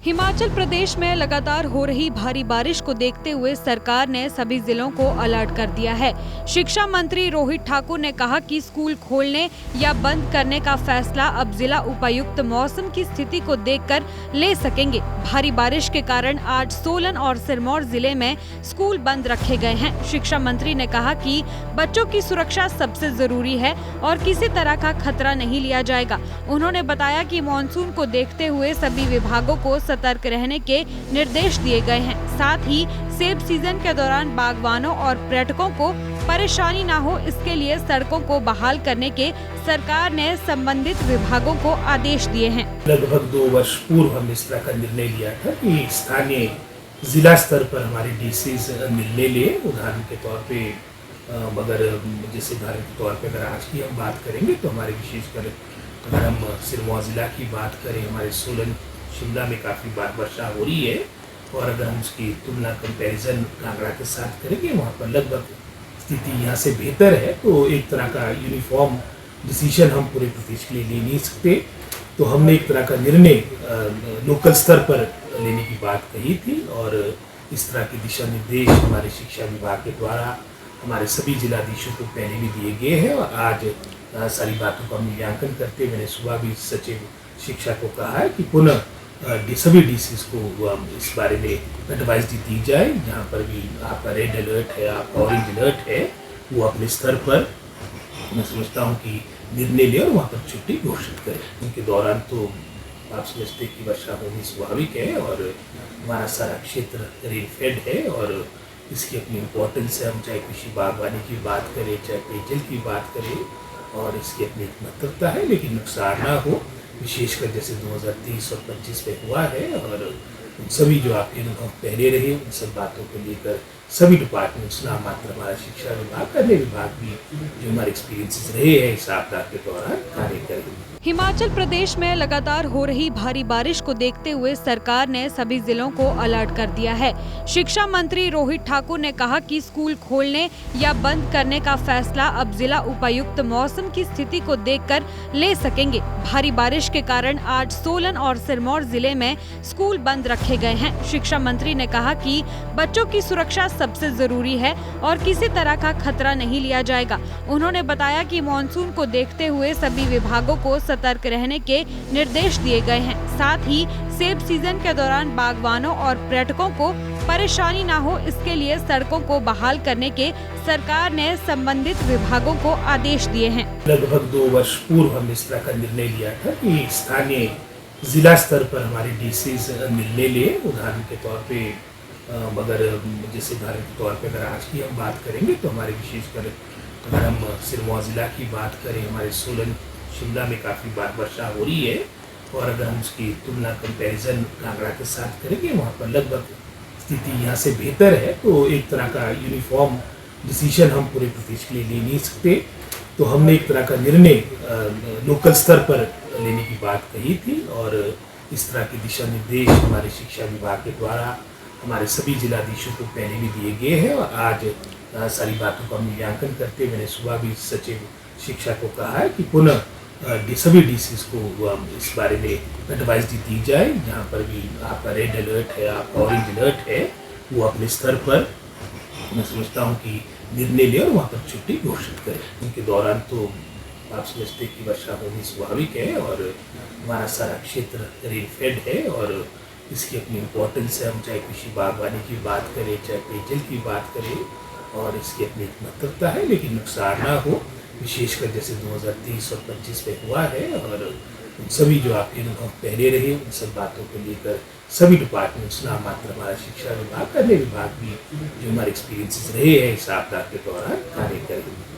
हिमाचल प्रदेश में लगातार हो रही भारी बारिश को देखते हुए सरकार ने सभी जिलों को अलर्ट कर दिया है। शिक्षा मंत्री रोहित ठाकुर ने कहा कि स्कूल खोलने या बंद करने का फैसला अब जिला उपायुक्त मौसम की स्थिति को देखकर ले सकेंगे। भारी बारिश के कारण आज सोलन और सिरमौर जिले में स्कूल बंद रखे गए हैं। शिक्षा मंत्री ने कहा कि बच्चों की सुरक्षा सबसे जरूरी है और किसी तरह का खतरा नहीं लिया जाएगा। उन्होंने बताया कि मानसून को देखते हुए सभी विभागों को सतर्क रहने के निर्देश दिए गए हैं। साथ ही सेब सीजन के दौरान बागवानों और पर्यटकों को परेशानी न हो, इसके लिए सड़कों को बहाल करने के सरकार ने संबंधित विभागों को आदेश दिए हैं। लगभग 2 वर्ष पूर्व हमने इस तरह का निर्णय लिया था कि स्थानीय जिला स्तर पर हमारे डीसीज निर्णय ले। उदाहरण के तौर पे जैसे उदाहरण के तौर पे अगर आज की हम बात करेंगे तो हमारे विशेषकर अगर हम सिरमौर जिला की बात करें, हमारे सोलन शिमला में काफ़ी बार वर्षा हो रही है और अगर हम उसकी तुलना कंपैरिजन कांगड़ा के साथ करेंगे, वहाँ पर लगभग स्थिति यहाँ से बेहतर है। तो एक तरह का यूनिफॉर्म डिसीजन हम पूरे प्रदेश के लिए ले नहीं सकते, तो हमने एक तरह का निर्णय लोकल स्तर पर लेने की बात कही थी और इस तरह के दिशा निर्देश हमारे शिक्षा विभाग के द्वारा हमारे सभी जिलाधीशों को पहले भी दिए गए हैं और आज सारी बातों का मूल्यांकन करते हुए मैंने सुबह भी सचिव शिक्षा को कहा है कि पुनः सभी डीसीज को इस बारे में एडवाइस दी जाए। जहाँ पर भी आपका रेड अलर्ट है, आपका ऑरेंज अलर्ट है, वो अपने स्तर पर मैं समझता हूँ कि निर्णय ले और वहाँ पर छुट्टी घोषित करें। उनके दौरान तो आप समझते कि वर्षा होनी स्वाभाविक है और हमारा सारा क्षेत्र रेन फेड है और इसकी अपनी इम्पोर्टेंस है। हम चाहे कृषि बागवानी की बात करें, चाहे पेयजल की बात करें, और इसकी अपनी एक महत्वता है, लेकिन नुकसान ना हो, विशेषकर जैसे 2030 और 25 में हुआ है। और उन सभी जो आपके अनुभव पहले रहे उन सब बातों को लेकर सभी डिपार्टमेंट्स ना मात्र हमारा शिक्षा विभाग, अन्य विभाग भी जो हमारे एक्सपीरियंसेस रहे हैं इस आपदा के दौरान कार्य करेंगे। हिमाचल प्रदेश में लगातार हो रही भारी बारिश को देखते हुए सरकार ने सभी जिलों को अलर्ट कर दिया है। शिक्षा मंत्री रोहित ठाकुर ने कहा कि स्कूल खोलने या बंद करने का फैसला अब जिला उपायुक्त मौसम की स्थिति को देखकर ले सकेंगे। भारी बारिश के कारण आज सोलन और सिरमौर जिले में स्कूल बंद रखे गए हैं। शिक्षा मंत्री ने कहा कि बच्चों की सुरक्षा सबसे जरूरी है और किसी तरह का खतरा नहीं लिया जाएगा। उन्होंने बताया कि मानसून को देखते हुए सभी विभागों को सतर्क रहने के निर्देश दिए गए हैं। साथ ही सेब सीजन के दौरान बागवानों और पर्यटकों को परेशानी न हो, इसके लिए सड़कों को बहाल करने के सरकार ने संबंधित विभागों को आदेश दिए हैं। लगभग 2 वर्ष पूर्व हमने इस तरह का निर्णय लिया था कि स्थानीय जिला स्तर पर हमारे डीसीज निर्णय ले। उदाहरण के तौर पे जैसे उदाहरण के तौर पे अगर आज की हम बात करेंगे तो हमारे विशेषकर अगर हम सिरमौर जिला की बात करें, हमारे सोलन शिमला में काफ़ी बार वर्षा हो रही है और अगर हम उसकी तुलना कंपैरिजन कांगड़ा के साथ करेंगे, वहाँ पर लगभग स्थिति यहाँ से बेहतर है। तो एक तरह का यूनिफॉर्म डिसीजन हम पूरे प्रदेश के लिए ले नहीं सकते, तो हमने एक तरह का निर्णय लोकल स्तर पर लेने की बात कही थी और इस तरह के दिशा निर्देश हमारे शिक्षा विभाग के द्वारा हमारे सभी जिलाधीशों को पहले भी दिए गए हैं और आज सारी बातों का मूल्यांकन करते हुए मैंने सुबह भी सचिव शिक्षा को कहा है कि पुनः सभी डीसीज को इस बारे में एडवाइस दी जाए। जहाँ पर भी आपका रेड अलर्ट है, आपका ऑरेंज अलर्ट है, वो अपने स्तर पर मैं समझता हूँ कि निर्णय ले और वहाँ पर छुट्टी घोषित करें। उनके दौरान तो आप समझते कि वर्षा होनी स्वाभाविक है और हमारा सारा क्षेत्र रेन फेड है और इसकी अपनी इम्पोर्टेंस है। हम चाहे कृषि बागवानी की बात करें, चाहे पेयजल की बात करें, और इसकी अपनी एक महत्वता है, लेकिन नुकसान ना हो, विशेषकर जैसे 2030 और 25 में हुआ है। और उन सभी जो आपके अनुभव पहले रहे उन सब बातों को लेकर सभी डिपार्टमेंट्स ना मात्र हमारा शिक्षा विभाग, अन्य विभाग भी जो हमारे एक्सपीरियंसेस रहे हैं इस आपदा के दौरान कार्य करेंगे।